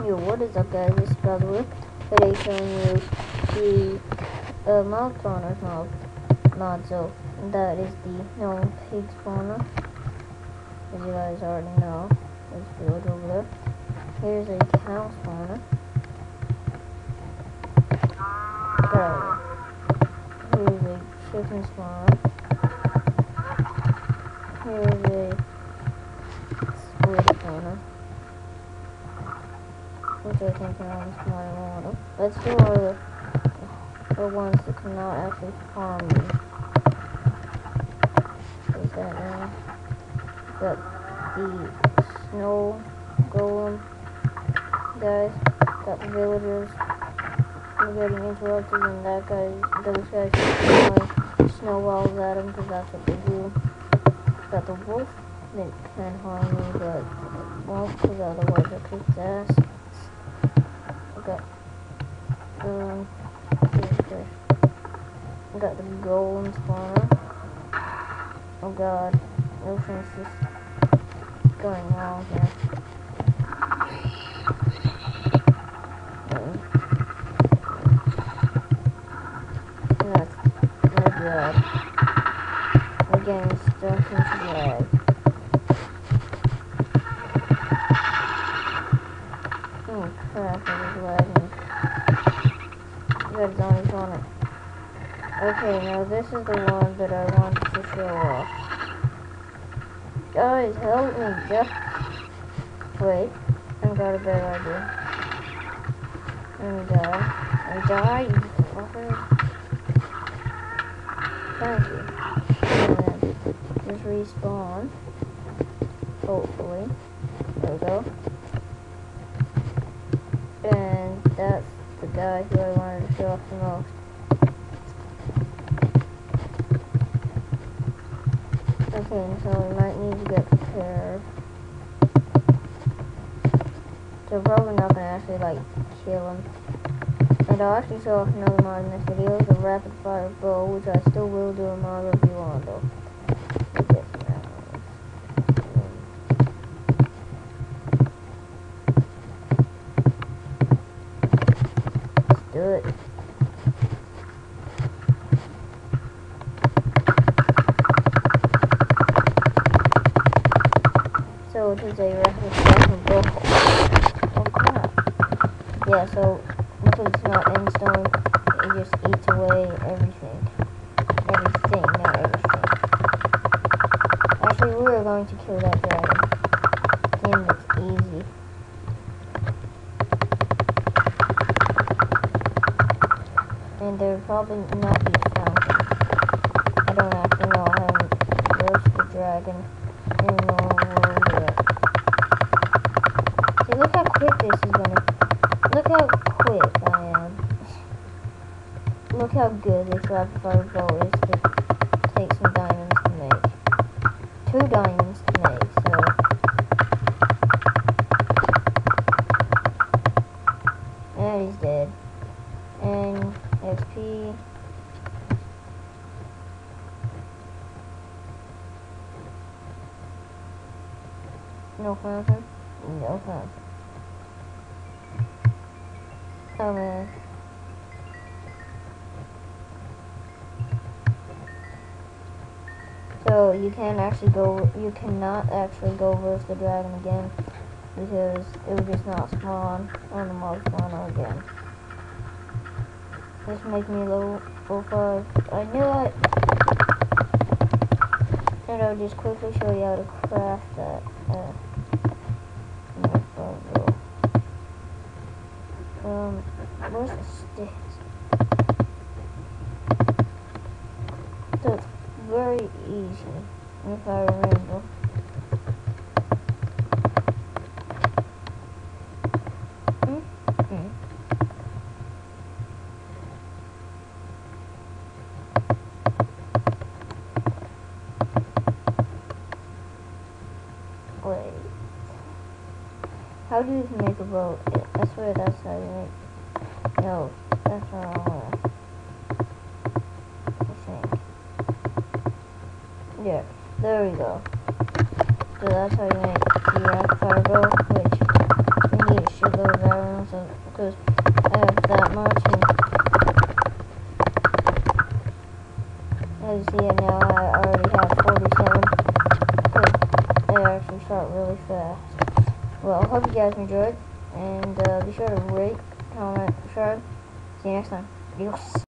Yo, what is up guys, this is Brother. Today showing you the mob spawners mod, so that is the gnome pig spawner, as you guys already know. There's the village over there. Here's a cow spawner. Here's a chicken spawner. Here's a squid spawner, which I think are on the smaller model. Let's do all the ones that cannot actually harm you. Is that now? Got the snow golem guys. Got the villagers. We're getting interrupted, and those guys are throwing snowballs at them because that's what they do. Got the wolf that can harm me, but won't because otherwise I'll kick his ass. Got the golden spawner. Oh god, everything's just going wrong here. That's my god. The game's starting to lag. Oh crap, I was lagging. Red zone is on it. Okay, now this is the one that I wanted to show off. Guys, help me, just wait. I got a better idea. And die, you fucker. Thank you. And then just respawn. Hopefully. There we go. And that's the guy who I wanted to show off the most. Okay, so we might need to get prepared. So probably not gonna actually like kill him. And I'll actually show off another mod in this video, the rapid fire bow, which I still will do a mod review on though. Let's do it. So it is a rapid fire bow. Oh crap. Yeah, so because it's not end stone, it just eats away everything. Everything, not everything. Actually, we're going to kill that dragon. And it's easy. And there'll probably not be a fountain. I don't actually know. I haven't roasted the dragon in the world yet. See, look how quick this is gonna. Look how quick I am. Look how good this rapid fire bow is to take some diamonds to make. 2 diamonds to make, so. And he's dead. And XP. No fountain? No fountain. Oh man. So you cannot actually go versus the dragon again because it would just not spawn on the mob spawner again. This make me level 5. I knew it! And I'll just quickly show you how to craft that. Where's the sticks? So it's very easy, if I remember. Wait. How do you make a boat? I swear that's how you make. No, that's the wrong way. I think. Yeah, there we go. So that's how you make the rapid fire bow, which we need a shitload of As you see it now, I already have 47. They actually start really fast. Well, hope you guys enjoyed, and be sure to rate, comment, subscribe. See you next time. Adios.